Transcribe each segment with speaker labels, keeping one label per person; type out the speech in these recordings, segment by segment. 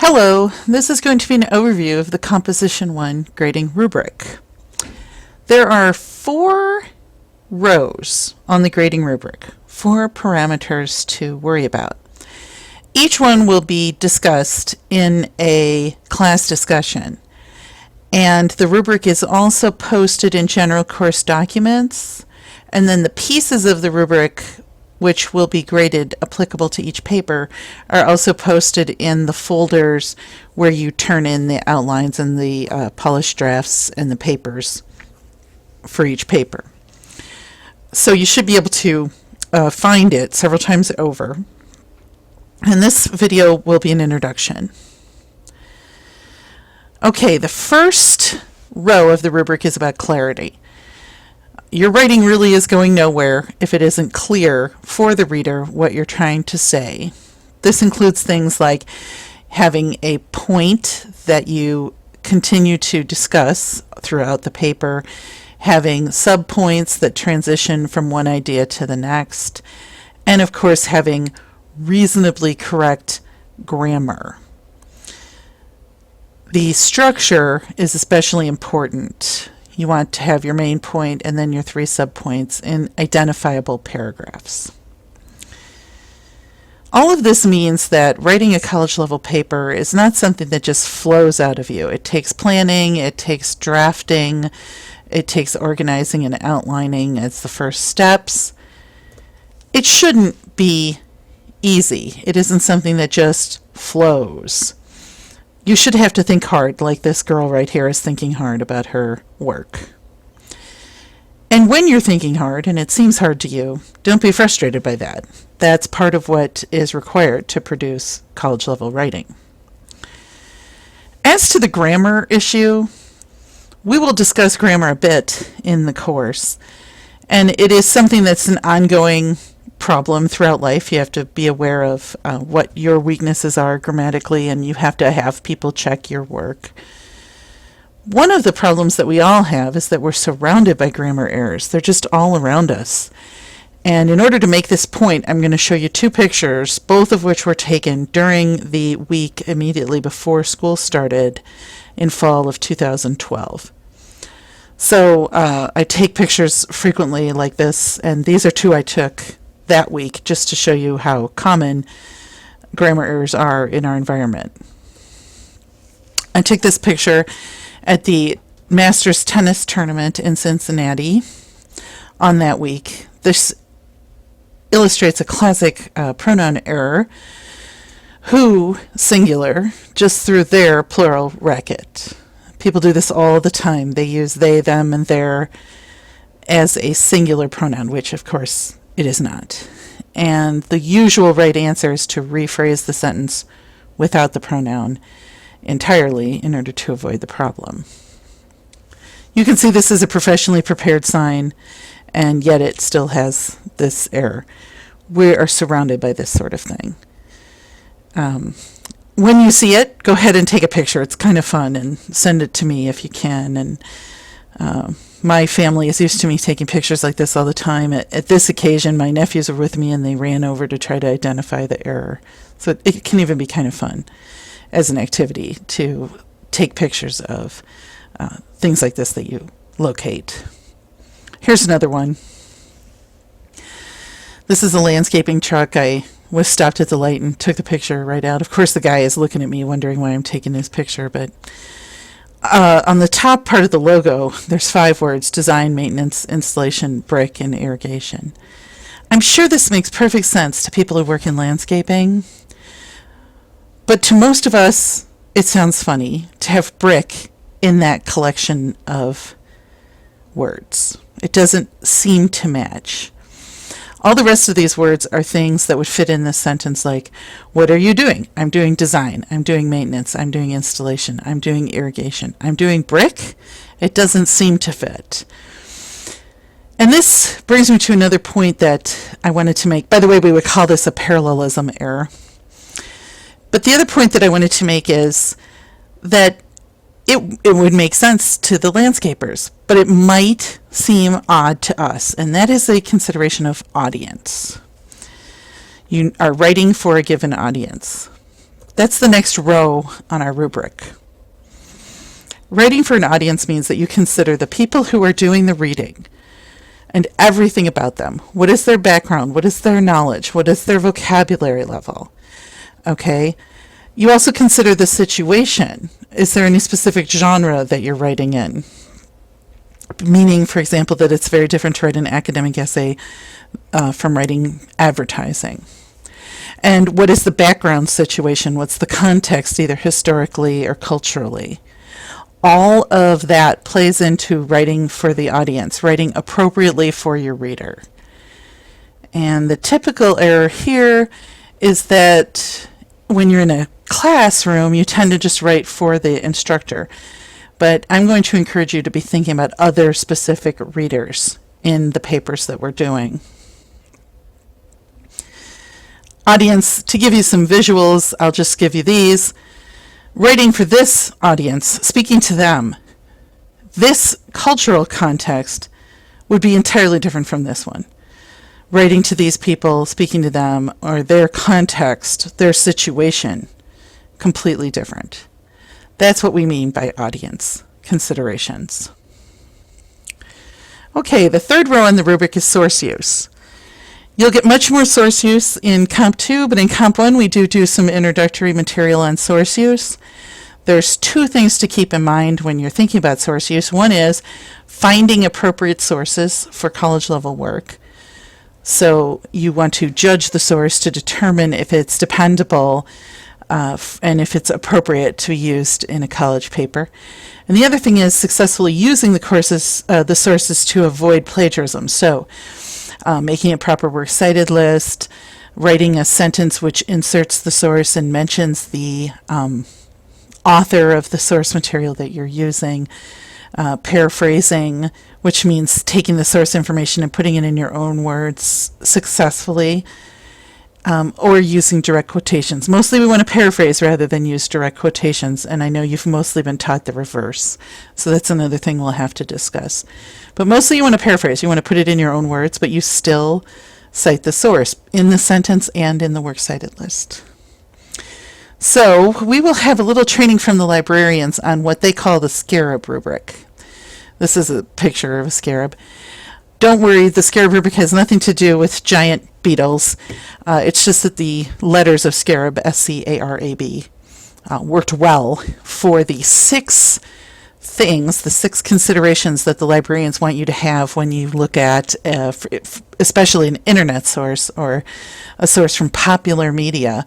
Speaker 1: Hello, this is going to be an overview of the Composition 1 grading rubric. There are 4 rows on the grading rubric, 4 parameters to worry about. Each one will be discussed in a class discussion, and the rubric is also posted in general course documents, and then the pieces of the rubric which will be graded applicable to each paper, are also posted in the folders where you turn in the outlines and the polished drafts and the papers for each paper. So you should be able to find it several times over. And this video will be an introduction. Okay, the first row of the rubric is about clarity. Your writing really is going nowhere if it isn't clear for the reader what you're trying to say. This includes things like having a point that you continue to discuss throughout the paper, having subpoints that transition from one idea to the next, and of course having reasonably correct grammar. The structure is especially important. You want to have your main point and then your 3 subpoints in identifiable paragraphs. All of this means that writing a college level paper is not something that just flows out of you. It takes planning, it takes drafting, it takes organizing and outlining as the first steps. It shouldn't be easy. It isn't something that just flows. You should have to think hard, like this girl right here is thinking hard about her work. And when you're thinking hard, and it seems hard to you, don't be frustrated by that. That's part of what is required to produce college-level writing. As to the grammar issue, we will discuss grammar a bit in the course, and it is something that's an ongoing problem throughout life. You have to be aware of what your weaknesses are grammatically, and you have to have people check your work. One of the problems that we all have is that we're surrounded by grammar errors. They're just all around us. And in order to make this point, I'm going to show you 2 pictures, both of which were taken during the week immediately before school started in fall of 2012. So I take pictures frequently like this, and these are 2 I took that week just to show you how common grammar errors are in our environment. I took this picture at the Masters tennis tournament in Cincinnati on that week. This illustrates a classic pronoun error. Who, singular, just through their, plural, racket. People do this all the time. They use they, them, and their as a singular pronoun, which of course it is not. And the usual right answer is to rephrase the sentence without the pronoun entirely in order to avoid the problem. You can see this is a professionally prepared sign, and yet it still has this error. We are surrounded by this sort of thing. When you see it, go ahead and take a picture. It's kind of fun, and send it to me if you can. And my family is used to me taking pictures like this all the time. At this occasion, my nephews were with me, and they ran over to try to identify the error. So it can even be kind of fun as an activity to take pictures of things like this that you locate. Here's another one. This is a landscaping truck. I was stopped at the light and took the picture right out. Of course, the guy is looking at me wondering why I'm taking this picture, but on the top part of the logo, there's 5 words: design, maintenance, installation, brick, and irrigation. I'm sure this makes perfect sense to people who work in landscaping, but to most of us, it sounds funny to have brick in that collection of words. It doesn't seem to match. All the rest of these words are things that would fit in this sentence, like, what are you doing? I'm doing design. I'm doing maintenance. I'm doing installation. I'm doing irrigation. I'm doing brick. It doesn't seem to fit. And this brings me to another point that I wanted to make. By the way, we would call this a parallelism error. But the other point that I wanted to make is that it would make sense to the landscapers, but it might seem odd to us, and that is a consideration of audience. You are writing for a given audience. That's the next row on our rubric. Writing for an audience means that you consider the people who are doing the reading and everything about them. What is their background? What is their knowledge? What is their vocabulary level? Okay. You also consider the situation. Is there any specific genre that you're writing in? Meaning, for example, that it's very different to write an academic essay from writing advertising. And what is the background situation? What's the context, either historically or culturally? All of that plays into writing for the audience, writing appropriately for your reader. And the typical error here is that when you're in a classroom, you tend to just write for the instructor. But I'm going to encourage you to be thinking about other specific readers in the papers that we're doing. Audience, to give you some visuals, I'll just give you these. Writing for this audience, speaking to them, this cultural context would be entirely different from this one. Writing to these people, speaking to them, or their context, their situation, completely different. That's what we mean by audience considerations. Okay, the third row on the rubric is source use. You'll get much more source use in Comp 2, but in Comp 1 we do some introductory material on source use. There's two things to keep in mind when you're thinking about source use. One is finding appropriate sources for college level work. So you want to judge the source to determine if it's dependable and if it's appropriate to be used in a college paper. And the other thing is successfully using the sources to avoid plagiarism. So making a proper works cited list, writing a sentence which inserts the source and mentions the author of the source material that you're using, paraphrasing, which means taking the source information and putting it in your own words successfully, or using direct quotations. Mostly we want to paraphrase rather than use direct quotations, and I know you've mostly been taught the reverse, so that's another thing we'll have to discuss. But mostly you want to paraphrase. You want to put it in your own words, but you still cite the source in the sentence and in the works cited list. So we will have a little training from the librarians on what they call the scarab rubric. This is a picture of a scarab. Don't worry, the scarab rubric has nothing to do with giant beetles. It's just that the letters of scarab, S-C-A-R-A-B, worked well for the 6 things, the 6 considerations that the librarians want you to have when you look at, especially an internet source or a source from popular media,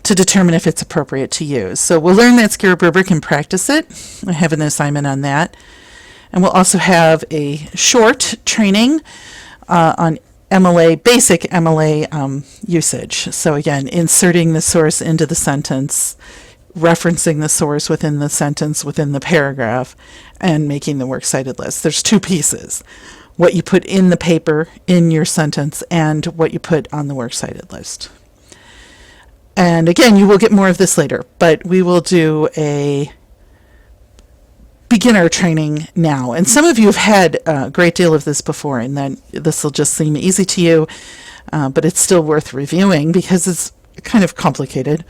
Speaker 1: to determine if it's appropriate to use. So we'll learn that scarab rubric and practice it. I have an assignment on that. And we'll also have a short training on MLA, basic MLA usage. So again, inserting the source into the sentence, referencing the source within the sentence, within the paragraph, and making the works cited list. There's 2 pieces. What you put in the paper, in your sentence, and what you put on the works cited list. And again, you will get more of this later, but we will do a beginner training now. And some of you have had a great deal of this before, and then this will just seem easy to you, but it's still worth reviewing because it's kind of complicated.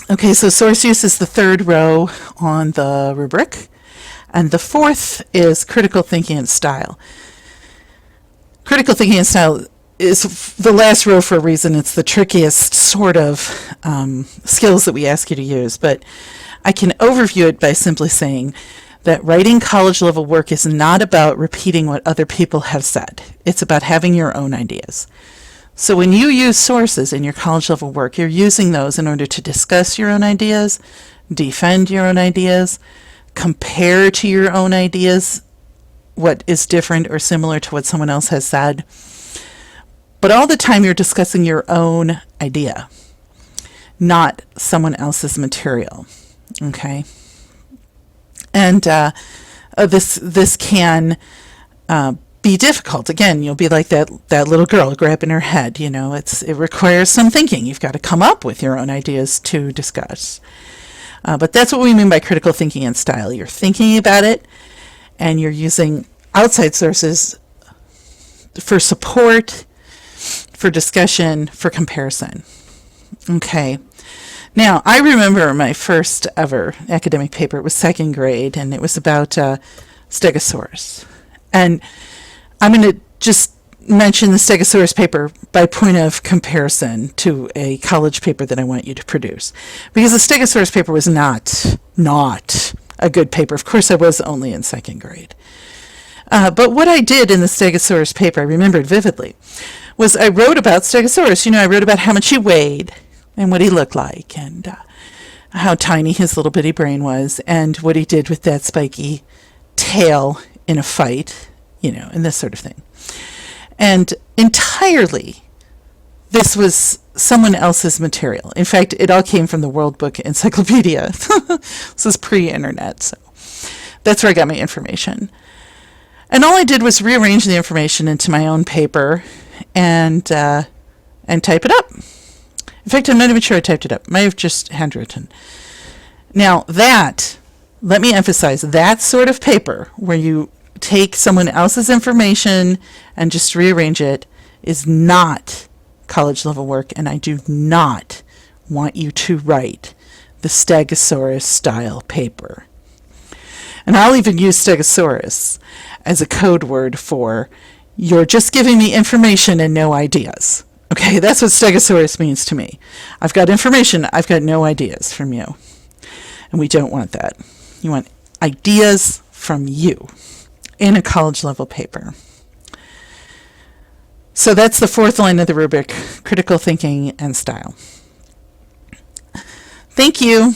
Speaker 1: Okay, so source use is the 3rd row on the rubric, and the 4th is critical thinking and style. Critical thinking and style is the last row for a reason. It's the trickiest sort of skills that we ask you to use, but I can overview it by simply saying that writing college level work is not about repeating what other people have said. It's about having your own ideas. So when you use sources in your college level work, you're using those in order to discuss your own ideas, defend your own ideas, compare to your own ideas what is different or similar to what someone else has said. But all the time you're discussing your own idea, not someone else's material. Okay? And this can be difficult. Again, you'll be like that little girl grabbing her head. You know, it requires some thinking. You've got to come up with your own ideas to discuss. But that's what we mean by critical thinking and style. You're thinking about it, and you're using outside sources for support, for discussion, for comparison. Okay. Now, I remember my first ever academic paper. It was second grade, and it was about Stegosaurus. And I'm going to just mention the Stegosaurus paper by point of comparison to a college paper that I want you to produce. Because the Stegosaurus paper was not a good paper. Of course, I was only in second grade. But what I did in the Stegosaurus paper, I remembered vividly, was I wrote about Stegosaurus. I wrote about how much he weighed and what he looked like and how tiny his little bitty brain was and what he did with that spiky tail in a fight, and this sort of thing. And entirely, this was someone else's material. In fact, it all came from the World Book Encyclopedia. This is pre-internet, so that's where I got my information. And all I did was rearrange the information into my own paper and type it up. In fact, I'm not even sure I typed it up. I might have just handwritten. Now let me emphasize, that sort of paper where you take someone else's information and just rearrange it is not college level work, and I do not want you to write the Stegosaurus style paper. And I'll even use Stegosaurus as a code word for you're just giving me information and no ideas. Okay, that's what Stegosaurus means to me. I've got information, I've got no ideas from you. And we don't want that. You want ideas from you in a college level paper. So that's the fourth line of the rubric, critical thinking and style. Thank you.